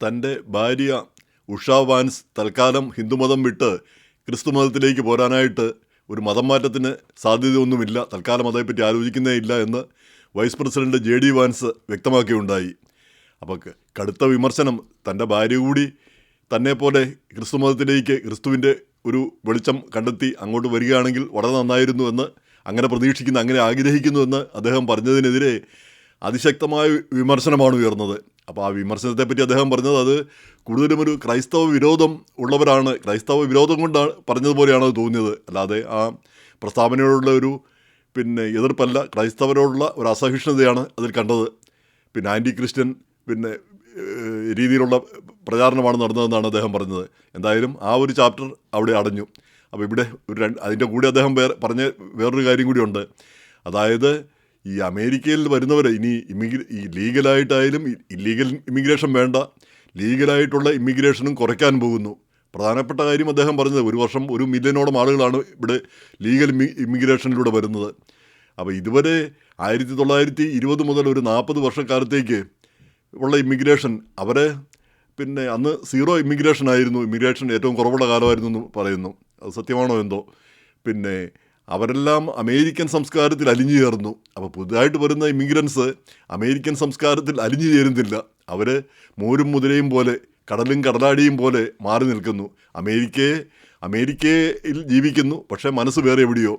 തൻ്റെ ഭാര്യ ഉഷ വാൻസ് തൽക്കാലം ഹിന്ദുമതം വിട്ട് ക്രിസ്തുമതത്തിലേക്ക് പോരാനായിട്ട് ഒരു മതം മാറ്റത്തിന് സാധ്യതയൊന്നുമില്ല, തൽക്കാലം അതേപ്പറ്റി ആലോചിക്കുന്നേ ഇല്ല എന്ന് വൈസ് പ്രസിഡന്റ് JD വാൻസ് വ്യക്തമാക്കിയുണ്ടായി. അപ്പോൾ കടുത്ത വിമർശനം, തൻ്റെ ഭാര്യ കൂടി തന്നെപ്പോലെ ക്രിസ്തുമതത്തിലേക്ക് ക്രിസ്തുവിൻ്റെ ഒരു വെളിച്ചം കണ്ടെത്തി അങ്ങോട്ട് വരികയാണെങ്കിൽ വളരെ നന്നായിരുന്നു എന്ന്, അങ്ങനെ പ്രതീക്ഷിക്കുന്നു, അങ്ങനെ ആഗ്രഹിക്കുന്നുവെന്ന് അദ്ദേഹം പറഞ്ഞതിനെതിരെ അതിശക്തമായ വിമർശനമാണ് ഉയർന്നത്. അപ്പോൾ ആ വിമർശനത്തെപ്പറ്റി അദ്ദേഹം പറഞ്ഞത് അത് കൂടുതലും ഒരു ക്രൈസ്തവ വിരോധം ഉള്ളവരാണ്, ക്രൈസ്തവ വിരോധം കൊണ്ടാണ് പറഞ്ഞതുപോലെയാണ് അത് തോന്നിയത്. അല്ലാതെ ആ പ്രസ്താവനയോടുള്ള ഒരു എതിർപ്പല്ല, ക്രൈസ്തവരോടുള്ള ഒരു അസഹിഷ്ണുതയാണ് അതിൽ കണ്ടത്. ആൻറ്റി ക്രിസ്ത്യൻ രീതിയിലുള്ള പ്രചാരണമാണ് നടന്നതെന്നാണ് അദ്ദേഹം പറഞ്ഞത്. എന്തായാലും ആ ഒരു ചാപ്റ്റർ അവിടെ അടഞ്ഞു. അപ്പോൾ ഇവിടെ അതിൻ്റെ കൂടെ അദ്ദേഹം പറഞ്ഞ വേറൊരു കാര്യം കൂടിയുണ്ട്. അതായത് ഈ അമേരിക്കയിൽ വരുന്നവർ ഇനി ഈ ലീഗലായിട്ടായാലും ഇല്ലീഗൽ ഇമിഗ്രേഷൻ വേണ്ട, ലീഗലായിട്ടുള്ള ഇമിഗ്രേഷനും കുറയ്ക്കാൻ പോകുന്നു. പ്രധാനപ്പെട്ട കാര്യം അദ്ദേഹം പറഞ്ഞത്, ഒരു വർഷം 1 മില്യണോളം ആളുകളാണ് ഇവിടെ ലീഗൽ ഇമിഗ്രേഷനിലൂടെ വരുന്നത്. അപ്പോൾ ഇതുവരെ 1920 മുതൽ ഒരു 40 വർഷക്കാലത്തേക്ക് ഉള്ള ഇമിഗ്രേഷൻ, അവരെ അന്ന് സീറോ ഇമിഗ്രേഷൻ ആയിരുന്നു, ഇമിഗ്രേഷൻ ഏറ്റവും കുറവുള്ള കാലമായിരുന്നു എന്ന് പറയുന്നു. അത് സത്യമാണോ എന്തോ. അവരെല്ലാം അമേരിക്കൻ സംസ്കാരത്തിൽ അലിഞ്ഞു ചേർന്നു. അപ്പോൾ പുതുതായിട്ട് വരുന്ന ഇമിഗ്രൻസ് അമേരിക്കൻ സംസ്കാരത്തിൽ അലിഞ്ഞു ചേരുന്നില്ല. അവർ മോരും മുതിരയും പോലെ, കടലും കടലാടിയും പോലെ മാറി നിൽക്കുന്നു. അമേരിക്കയിൽ ജീവിക്കുന്നു, പക്ഷേ മനസ്സ് വേറെ എവിടെയോ.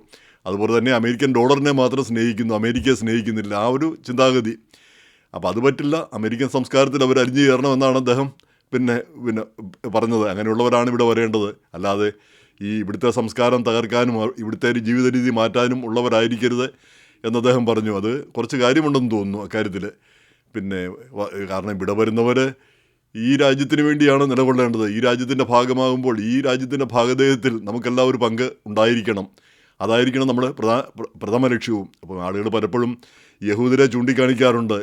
അതുപോലെ തന്നെ അമേരിക്കൻ ഡോളറിനെ മാത്രം സ്നേഹിക്കുന്നു, അമേരിക്കയെ സ്നേഹിക്കുന്നില്ല, ആ ഒരു ചിന്താഗതി. അപ്പോൾ അത് പറ്റില്ല, അമേരിക്കൻ സംസ്കാരത്തിൽ അവർ അലിഞ്ഞു ചേരണമെന്നാണ് അദ്ദേഹം പറഞ്ഞത്. അങ്ങനെയുള്ളവരാണ് ഇവിടെ വരേണ്ടത്, അല്ലാതെ ഈ ഇവിടുത്തെ സംസ്കാരം തകർക്കാനും ഇവിടുത്തെ ഒരു ജീവിത രീതി മാറ്റാനും ഉള്ളവരായിരിക്കരുത് എന്ന് അദ്ദേഹം പറഞ്ഞു. അത് കുറച്ച് കാര്യമുണ്ടെന്ന് തോന്നുന്നു അക്കാര്യത്തിൽ. കാരണം ഇവിടെ വരുന്നവർ ഈ രാജ്യത്തിന് വേണ്ടിയാണ് നിലകൊള്ളേണ്ടത്. ഈ രാജ്യത്തിൻ്റെ ഭാഗമാകുമ്പോൾ ഈ രാജ്യത്തിൻ്റെ ഭാഗധേയത്തിൽ നമുക്കെല്ലാവരും പങ്ക് ഉണ്ടായിരിക്കണം. അതായിരിക്കണം നമ്മുടെ പ്രഥമ ലക്ഷ്യവും. അപ്പോൾ ആളുകൾ പലപ്പോഴും യഹൂദരെ ചൂണ്ടിക്കാണിക്കാറുണ്ട്.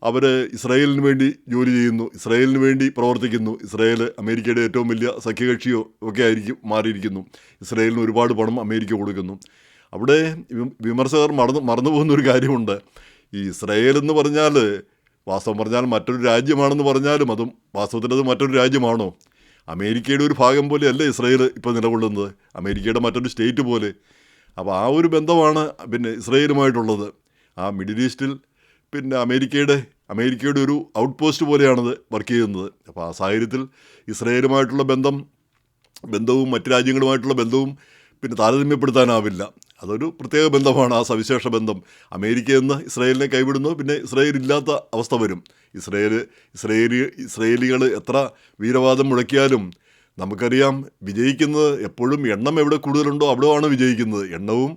അവർ ഇസ്രായേലിന് വേണ്ടി ജോലി ചെയ്യുന്നു, ഇസ്രായേലിന് വേണ്ടി പ്രവർത്തിക്കുന്നു, ഇസ്രായേൽ അമേരിക്കയുടെ ഏറ്റവും വലിയ സഖ്യകക്ഷിയോ ഒക്കെ മാറിയിരിക്കുന്നു, ഇസ്രായേലിന് ഒരുപാട് പണം അമേരിക്ക കൊടുക്കുന്നു. അവിടെ വിമർശകർ മറന്നു പോകുന്നൊരു കാര്യമുണ്ട്. ഈ ഇസ്രായേൽ എന്ന് പറഞ്ഞാൽ വാസ്തവം പറഞ്ഞാൽ മറ്റൊരു രാജ്യമാണെന്ന് പറഞ്ഞാലും അതും വാസ്തവത്തിൽ അത് മറ്റൊരു രാജ്യമാണോ? അമേരിക്കയുടെ ഒരു ഭാഗം പോലെയല്ലേ ഇസ്രായേൽ ഇപ്പോൾ നിലകൊള്ളുന്നത്, അമേരിക്കയുടെ മറ്റൊരു സ്റ്റേറ്റ് പോലെ. അപ്പോൾ ആ ഒരു ബന്ധമാണ് ഇസ്രായേലുമായിട്ടുള്ളത്. ആ മിഡിൽ ഈസ്റ്റിൽ അമേരിക്കയുടെ ഒരു ഔട്ട് പോസ്റ്റ് പോലെയാണത് വർക്ക് ചെയ്യുന്നത്. അപ്പോൾ ആ സാഹചര്യത്തിൽ ഇസ്രായേലുമായിട്ടുള്ള ബന്ധവും മറ്റ് രാജ്യങ്ങളുമായിട്ടുള്ള ബന്ധവും താരതമ്യപ്പെടുത്താനാവില്ല. അതൊരു പ്രത്യേക ബന്ധമാണ്, ആ സവിശേഷ ബന്ധം. അമേരിക്ക എന്ന് ഇസ്രായേലിനെ കൈവിടുന്നു, ഇസ്രായേൽ ഇല്ലാത്ത അവസ്ഥ വരും. ഇസ്രായേലികൾ എത്ര വീരവാദം മുഴക്കിയാലും നമുക്കറിയാം, വിജയിക്കുന്നത് എപ്പോഴും എണ്ണം എവിടെ കൂടുതലുണ്ടോ അവിടെയാണ് വിജയിക്കുന്നത്. എണ്ണവും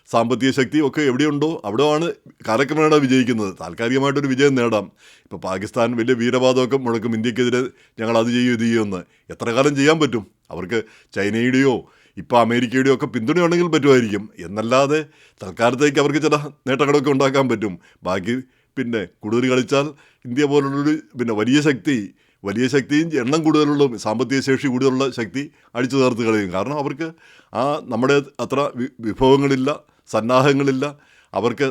സാമ്പത്തിക ശക്തിയും ഒക്കെ എവിടെയുണ്ടോ അവിടെയാണ് കാലക്രമേണ വിജയിക്കുന്നത്. താൽക്കാലികമായിട്ടൊരു വിജയം നേടാം. ഇപ്പോൾ പാകിസ്ഥാൻ വലിയ വീരവാദമൊക്കെ മുഴക്കും, ഇന്ത്യക്കെതിരെ ഞങ്ങൾ അത് ചെയ്യും ഇത് ചെയ്യുമെന്ന്. എത്ര കാലം ചെയ്യാൻ പറ്റും? അവർക്ക് ചൈനയുടെയോ ഇപ്പോൾ അമേരിക്കയുടെയോ ഒക്കെ പിന്തുണയുണ്ടെങ്കിൽ പറ്റുമായിരിക്കും. എന്നല്ലാതെ തൽക്കാലത്തേക്ക് അവർക്ക് ചില നേട്ടങ്ങളൊക്കെ ഉണ്ടാക്കാൻ പറ്റും. ബാക്കി കൂടുതൽ കളിച്ചാൽ ഇന്ത്യ പോലുള്ളൊരു വലിയ ശക്തിയും എണ്ണം കൂടുതലുള്ള സാമ്പത്തിക ശേഷി കൂടുതലുള്ള ശക്തി അടിച്ചു ചേർത്ത് കളയും. കാരണം അവർക്ക് നമ്മുടെ അത്ര വിഭവങ്ങളില്ല, സന്നാഹങ്ങളില്ല. അവർക്ക്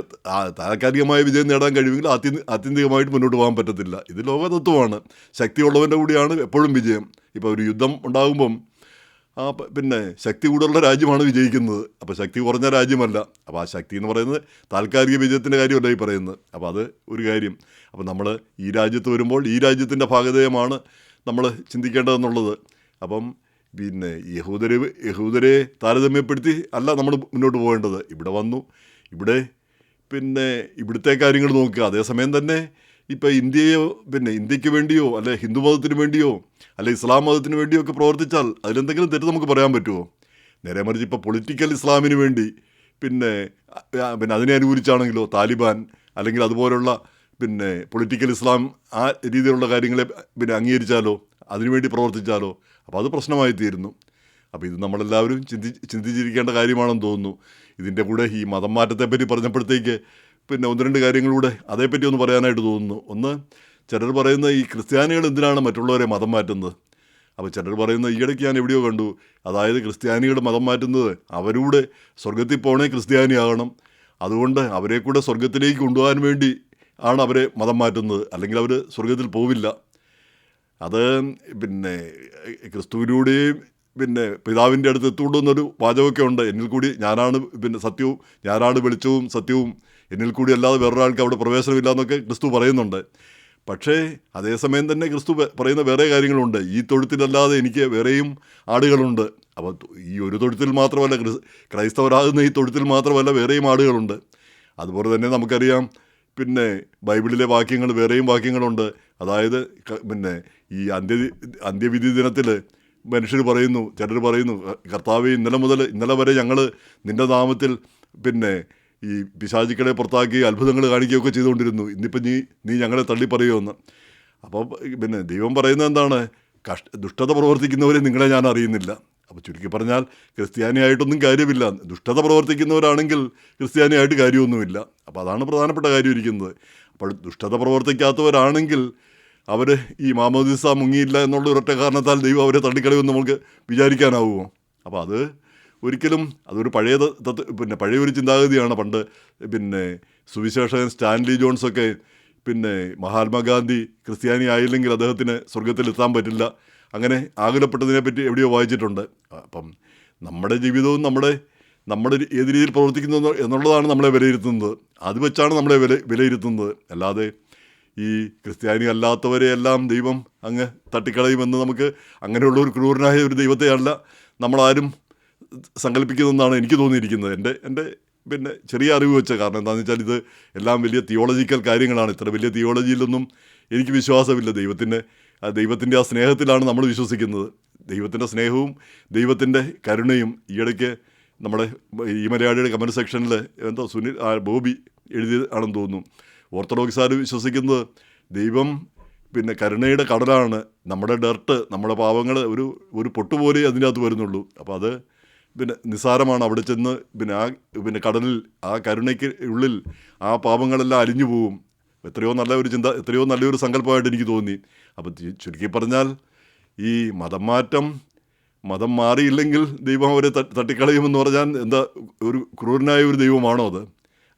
താൽക്കാലികമായ വിജയം നേടാൻ കഴിയുമെങ്കിൽ ആത്യന്തികമായിട്ട് മുന്നോട്ട് പോകാൻ പറ്റത്തില്ല. ഇത് ലോകതത്വമാണ്. ശക്തിയുള്ളവൻ്റെ കൂടിയാണ് എപ്പോഴും വിജയം. ഇപ്പോൾ ഒരു യുദ്ധം ഉണ്ടാകുമ്പം ശക്തി കൂടുതലുള്ള രാജ്യമാണ് വിജയിക്കുന്നത്, അപ്പോൾ ശക്തി കുറഞ്ഞ രാജ്യമല്ല. അപ്പോൾ ആ ശക്തി എന്ന് പറയുന്നത് താൽക്കാലിക വിജയത്തിൻ്റെ കാര്യമല്ല ഈ പറയുന്നത്. അപ്പോൾ അത് ഒരു കാര്യം. അപ്പോൾ നമ്മൾ ഈ രാജ്യത്ത് വരുമ്പോൾ ഈ രാജ്യത്തിൻ്റെ ഭാഗധേയമാണ് നമ്മൾ ചിന്തിക്കേണ്ടതെന്നുള്ളത്. അപ്പം യഹൂദരെ താരതമ്യപ്പെടുത്തി അല്ല നമ്മൾ മുന്നോട്ട് പോകേണ്ടത്. ഇവിടെ വന്നു, ഇവിടുത്തെ കാര്യങ്ങൾ നോക്കുക. അതേസമയം തന്നെ ഇപ്പോൾ ഇന്ത്യക്ക് വേണ്ടിയോ അല്ലെ ഹിന്ദു മതത്തിന് വേണ്ടിയോ അല്ലെ ഇസ്ലാം മതത്തിന് വേണ്ടിയോ ഒക്കെ പ്രവർത്തിച്ചാൽ അതിലെന്തെങ്കിലും തെറ്റ് നമുക്ക് പറയാൻ പറ്റുമോ? നേരെ മറിച്ച് ഇപ്പോൾ പൊളിറ്റിക്കൽ ഇസ്ലാമിന് വേണ്ടി അതിനെ അനുകൂലിച്ചാണെങ്കിലോ താലിബാൻ അല്ലെങ്കിൽ അതുപോലുള്ള പൊളിറ്റിക്കൽ ഇസ്ലാം ആ രീതിയിലുള്ള കാര്യങ്ങളെ അംഗീകരിച്ചാലോ അതിനുവേണ്ടി പ്രവർത്തിച്ചാലോ അപ്പോൾ അത് പ്രശ്നമായി തീരുന്നു. അപ്പോൾ ഇത് നമ്മളെല്ലാവരും ചിന്തിച്ചിരിക്കേണ്ട കാര്യമാണെന്ന് തോന്നുന്നു. ഇതിൻ്റെ കൂടെ ഈ മതം മാറ്റത്തെപ്പറ്റി പറഞ്ഞപ്പോഴത്തേക്ക് 1-2 കാര്യങ്ങളിലൂടെ അതേപ്പറ്റി ഒന്ന് പറയാനായിട്ട് തോന്നുന്നു. ഒന്ന്, ചിലർ പറയുന്ന ഈ ക്രിസ്ത്യാനികൾ എന്തിനാണ് മറ്റുള്ളവരെ മതം മാറ്റുന്നത്? അപ്പോൾ ചിലർ പറയുന്നത്, ഈയിടയ്ക്ക് ഞാൻ എവിടെയോ കണ്ടു, അതായത് ക്രിസ്ത്യാനികൾ മതം മാറ്റുന്നത് അവരൂടെ സ്വർഗത്തിൽ പോകണേ ക്രിസ്ത്യാനിയാകണം, അതുകൊണ്ട് അവരെ കൂടെ സ്വർഗത്തിലേക്ക് കൊണ്ടുപോകാൻ വേണ്ടി ആണ് അവരെ മതം മാറ്റുന്നത്, അല്ലെങ്കിൽ അവർ സ്വർഗത്തിൽ പോവില്ല. അത് പിന്നെ ക്രിസ്തുവിലൂടെയും പിന്നെ പിതാവിൻ്റെ അടുത്ത് എത്തുള്ളൂ എന്നൊരു വാചകമൊക്കെ ഉണ്ട്. എന്നിൽ കൂടി ഞാനാണ് പിന്നെ സത്യവും, ഞാനാണ് വെളിച്ചവും സത്യവും, എന്നിൽ കൂടി അല്ലാതെ വേറൊരാൾക്ക് അവിടെ പ്രവേശനമില്ല എന്നൊക്കെ ക്രിസ്തു പറയുന്നുണ്ട്. പക്ഷേ അതേസമയം തന്നെ ക്രിസ്തു പറയുന്ന വേറെ കാര്യങ്ങളുണ്ട്. ഈ തൊഴുത്തിലല്ലാതെ എനിക്ക് വേറെയും ആടുകളുണ്ട്. അപ്പോൾ ഈ ഒരു തൊഴുത്തിൽ മാത്രമല്ല, ക്രൈസ്തവരാകുന്ന ഈ തൊഴുത്തിൽ മാത്രമല്ല വേറെയും ആടുകളുണ്ട്. അതുപോലെ തന്നെ നമുക്കറിയാം പിന്നെ ബൈബിളിലെ വാക്യങ്ങൾ, വേറെയും വാക്യങ്ങളുണ്ട്. അതായത് പിന്നെ ഈ അന്ത്യവിധി ദിനത്തിൽ മനുഷ്യർ പറയുന്നു, ചിലർ പറയുന്നു, കർത്താവേ ഇന്നലെ വരെ ഞങ്ങൾ നിൻ്റെ നാമത്തിൽ പിന്നെ ഈ പിശാചുക്കളെ പുറത്താക്കി അത്ഭുതങ്ങൾ കാണിക്കുകയൊക്കെ ചെയ്തുകൊണ്ടിരുന്നു, ഇന്നിപ്പം നീ ഞങ്ങളെ തള്ളിപ്പറയുമെന്ന്. അപ്പോൾ പിന്നെ ദൈവം പറയുന്നത് എന്താണ്? ദുഷ്ടത പ്രവർത്തിക്കുന്നവരെ നിങ്ങളെ ഞാൻ അറിയുന്നില്ല. അപ്പോൾ ചുരുക്കി പറഞ്ഞാൽ ക്രിസ്ത്യാനിയായിട്ടൊന്നും കാര്യമില്ല. ദുഷ്ടത പ്രവർത്തിക്കുന്നവരാണെങ്കിൽ ക്രിസ്ത്യാനിയായിട്ട് കാര്യമൊന്നുമില്ല. അപ്പോൾ അതാണ് പ്രധാനപ്പെട്ട കാര്യം ഇരിക്കുന്നത്. അപ്പോൾ ദുഷ്ടത പ്രവർത്തിക്കാത്തവരാണെങ്കിൽ അവർ ഈ മാമോദിസ മുങ്ങിയില്ല എന്നുള്ള ഒരൊറ്റ കാരണത്താൽ ദൈവം അവരെ തള്ളിക്കളയുമെന്ന് നമുക്ക് വിചാരിക്കാനാവുമോ? അപ്പോൾ അത് ഒരിക്കലും അതൊരു പഴയൊരു ചിന്താഗതിയാണ്. പണ്ട് പിന്നെ സുവിശേഷകൻ സ്റ്റാൻലി ജോൺസൊക്കെ പിന്നെ മഹാത്മാഗാന്ധി ക്രിസ്ത്യാനി ആയില്ലെങ്കിൽ അദ്ദേഹത്തിന് സ്വർഗത്തിലെത്താൻ പറ്റില്ല, അങ്ങനെ ആകുലപ്പെട്ടതിനെപ്പറ്റി എവിടെയോ വായിച്ചിട്ടുണ്ട്. അപ്പം നമ്മുടെ ജീവിതവും നമ്മുടെ ഏത് രീതിയിൽ പ്രവർത്തിക്കുന്നു എന്നുള്ളതാണ് നമ്മളെ വിലയിരുത്തുന്നത്. അത് വെച്ചാണ് നമ്മളെ വിലയിരുത്തുന്നത്. അല്ലാതെ ഈ ക്രിസ്ത്യാനി അല്ലാത്തവരെയെല്ലാം ദൈവം അങ്ങ് തട്ടിക്കളയുമെന്ന് നമുക്ക് അങ്ങനെയുള്ള ഒരു ക്രൂരനായ ഒരു ദൈവത്തെയല്ല നമ്മളാരും സങ്കല്പിക്കുന്നതെന്നാണ് എനിക്ക് തോന്നിയിരിക്കുന്നത്. എൻ്റെ പിന്നെ ചെറിയ അറിവ് വെച്ച. കാരണം എന്താണെന്ന് വെച്ചാൽ ഇത് എല്ലാം വലിയ തിയോളജിക്കൽ കാര്യങ്ങളാണ്. ഇത്ര വലിയ തിയോളജിയിലൊന്നും എനിക്ക് വിശ്വാസമില്ല. ദൈവത്തിൻ്റെ ആ സ്നേഹത്തിലാണ് നമ്മൾ വിശ്വസിക്കുന്നത്. ദൈവത്തിൻ്റെ സ്നേഹവും ദൈവത്തിൻ്റെ കരുണയും. ഈയിടയ്ക്ക് നമ്മുടെ ഈ മലയാളിയുടെ കമൻറ്റ് സെക്ഷനിൽ ബോബി എഴുതിയതാണെന്ന് തോന്നുന്നു. ഓർത്തഡോക്സാർ വിശ്വസിക്കുന്നത് ദൈവം പിന്നെ കരുണയുടെ കടലാണ്. നമ്മുടെ ഡർട്ട്, നമ്മുടെ പാവങ്ങൾ ഒരു പൊട്ടുപോലെ അതിൻ്റെ അകത്ത് വരുന്നുള്ളൂ. അപ്പോൾ അത് പിന്നെ നിസ്സാരമാണ്. അവിടെ ചെന്ന് പിന്നെ കടലിൽ ആ കരുണയ്ക്ക് ഉള്ളിൽ ആ പാപങ്ങളെല്ലാം അലിഞ്ഞു പോകും. എത്രയോ നല്ലൊരു സങ്കല്പമായിട്ട് എനിക്ക് തോന്നി. അപ്പോൾ ചുരുക്കി പറഞ്ഞാൽ ഈ മതം മാറിയില്ലെങ്കിൽ ദൈവം അവരെ തട്ടിക്കളയുമെന്ന് പറഞ്ഞാൽ എന്താ ഒരു ക്രൂരനായ ഒരു ദൈവമാണോ അത്?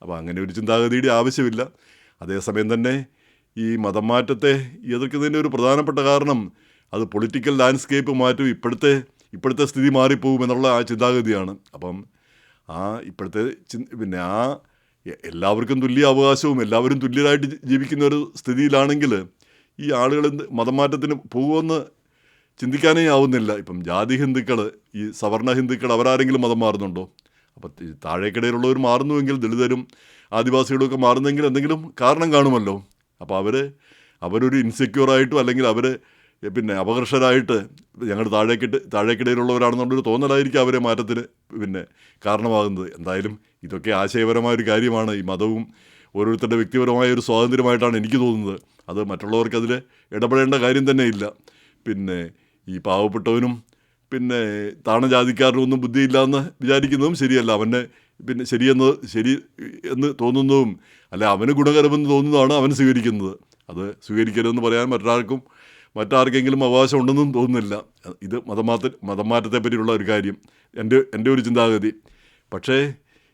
അപ്പോൾ അങ്ങനെ ഒരു ചിന്താഗതിയുടെ ആവശ്യമില്ല. അതേസമയം തന്നെ ഈ മതം മാറ്റത്തെ എതിർക്കുന്നതിൻ്റെ ഒരു പ്രധാനപ്പെട്ട കാരണം അത് പൊളിറ്റിക്കൽ ലാൻഡ്സ്കേപ്പ് മാറ്റും, ഇപ്പോഴത്തെ സ്ഥിതി മാറിപ്പോകും എന്നുള്ള ആ ചിന്താഗതിയാണ്. അപ്പം ഇപ്പോഴത്തെ എല്ലാവർക്കും തുല്യ അവകാശവും എല്ലാവരും തുല്യരായിട്ട് ജീവിക്കുന്ന ഒരു സ്ഥിതിയിലാണെങ്കിൽ ഈ ആളുകൾ മതം മാറ്റത്തിന് പോകുമെന്ന് ചിന്തിക്കാനേ ആവുന്നില്ല. ഇപ്പം ജാതി ഹിന്ദുക്കൾ, ഈ സവർണ ഹിന്ദുക്കൾ, അവരാരെങ്കിലും മതം മാറുന്നുണ്ടോ? അപ്പം താഴേക്കിടയിലുള്ളവർ മാറുന്നുവെങ്കിൽ, ദളിതരും ആദിവാസികളുമൊക്കെ മാറുന്നെങ്കിൽ എന്തെങ്കിലും കാരണം കാണുമല്ലോ. അപ്പോൾ അവരൊരു ഇൻസെക്യൂറായിട്ടും അല്ലെങ്കിൽ അവർ പിന്നെ അപകർഷരായിട്ട് ഞങ്ങൾ താഴേക്കിടയിലുള്ളവരാണെന്നുള്ളൊരു തോന്നലായിരിക്കും അവരെ മാറ്റത്തിന് കാരണമാകുന്നത്. എന്തായാലും ഇതൊക്കെ ആശയപരമായൊരു കാര്യമാണ്. ഈ മതവും ഓരോരുത്തരുടെ വ്യക്തിപരമായ ഒരു സ്വാതന്ത്ര്യമായിട്ടാണ് എനിക്ക് തോന്നുന്നത്. അത് മറ്റുള്ളവർക്ക് അതിൽ ഇടപെടേണ്ട കാര്യം തന്നെ ഇല്ല. ഈ പാവപ്പെട്ടവനും താണ ജാതിക്കാരനൊന്നും ബുദ്ധിയില്ല എന്ന് വിചാരിക്കുന്നതും ശരിയല്ല. അവനെ ശരി എന്ന് തോന്നുന്നതും അല്ല അവന് ഗുണകരമെന്ന് തോന്നുന്നതാണ് അവൻ സ്വീകരിക്കുന്നത്. അത് സ്വീകരിക്കരുതെന്ന് പറയാൻ മറ്റാർക്കെങ്കിലും അവകാശം ഉണ്ടെന്നും തോന്നുന്നില്ല. ഇത് മതം മാറ്റത്തെ പറ്റിയുള്ള ഒരു കാര്യം, എൻ്റെ ഒരു ചിന്താഗതി. പക്ഷേ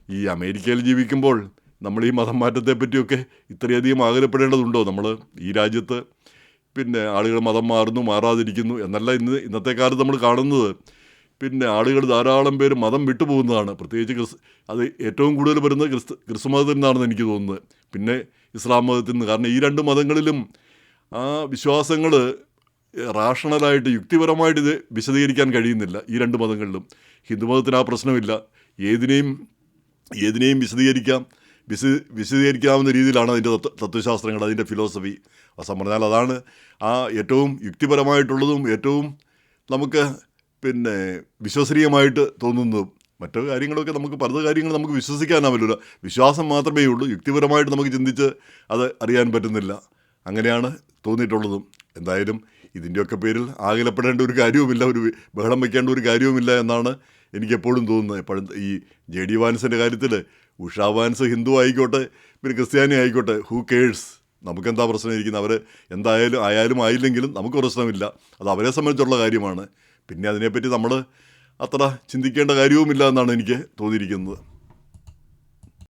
ഈ അമേരിക്കയിൽ ജീവിക്കുമ്പോൾ നമ്മൾ ഈ മതം മാറ്റത്തെ പറ്റിയൊക്കെ ഇത്രയധികം ആകുലപ്പെടേണ്ടതുണ്ടോ? നമ്മൾ ഈ രാജ്യത്ത് ആളുകൾ മതം മാറാതിരിക്കുന്നു എന്നല്ല ഇന്നത്തെ കാലത്ത് നമ്മൾ കാണുന്നത്. ആളുകൾ ധാരാളം പേര് മതം വിട്ടുപോകുന്നതാണ്. പ്രത്യേകിച്ച് അത് ഏറ്റവും കൂടുതൽ വരുന്നത് ക്രിസ്തു മതത്തിൽ നിന്നാണെന്ന് എനിക്ക് തോന്നുന്നത്, പിന്നെ ഇസ്ലാം മതത്തിൽ നിന്ന്. കാരണം ഈ രണ്ട് മതങ്ങളിലും ആ വിശ്വാസങ്ങൾ റാഷണലായിട്ട് യുക്തിപരമായിട്ട് ഇത് വിശദീകരിക്കാൻ കഴിയുന്നില്ല. ഈ രണ്ട് മതങ്ങളിലും ഹിന്ദുമതത്തിന് ആ പ്രശ്നമില്ല. ഏതിനെയും വിശദീകരിക്കാവുന്ന രീതിയിലാണ് അതിൻ്റെ തത്വശാസ്ത്രങ്ങൾ, അതിൻ്റെ ഫിലോസഫി. അവസാനം പറഞ്ഞാൽ അതാണ് ആ ഏറ്റവും യുക്തിപരമായിട്ടുള്ളതും ഏറ്റവും നമുക്ക് വിശ്വസനീയമായിട്ട് തോന്നുന്നതും. മറ്റു കാര്യങ്ങളൊക്കെ പല കാര്യങ്ങൾ നമുക്ക് വിശ്വസിക്കാനാവില്ല. വിശ്വാസം മാത്രമേ ഉള്ളൂ, യുക്തിപരമായിട്ട് നമുക്ക് ചിന്തിച്ച് അത് അറിയാൻ പറ്റുന്നില്ല. അങ്ങനെയാണ് തോന്നിയിട്ടുള്ളതും. എന്തായാലും ഇതിൻ്റെയൊക്കെ പേരിൽ ആകുലപ്പെടേണ്ട ഒരു കാര്യവുമില്ല, ഒരു ബഹളം വയ്ക്കേണ്ട ഒരു കാര്യവുമില്ല എന്നാണ് എനിക്കെപ്പോഴും തോന്നുന്നത്. എപ്പോഴും ഈ JD വാൻസിൻ്റെ കാര്യത്തിൽ ഉഷാ വാൻസ് ഹിന്ദു ആയിക്കോട്ടെ ക്രിസ്ത്യാനി ആയിക്കോട്ടെ, ഹൂ കേഴ്സ്, നമുക്കെന്താ പ്രശ്നം ഇരിക്കുന്നത്? അവർ ആയാലും ആയില്ലെങ്കിലും നമുക്ക് പ്രശ്നമില്ല. അത് അവരെ സംബന്ധിച്ചുള്ള കാര്യമാണ്. പിന്നെ അതിനെപ്പറ്റി നമ്മൾ അത്ര ചിന്തിക്കേണ്ട കാര്യവുമില്ല എന്നാണ് എനിക്ക് തോന്നിയിരിക്കുന്നത്.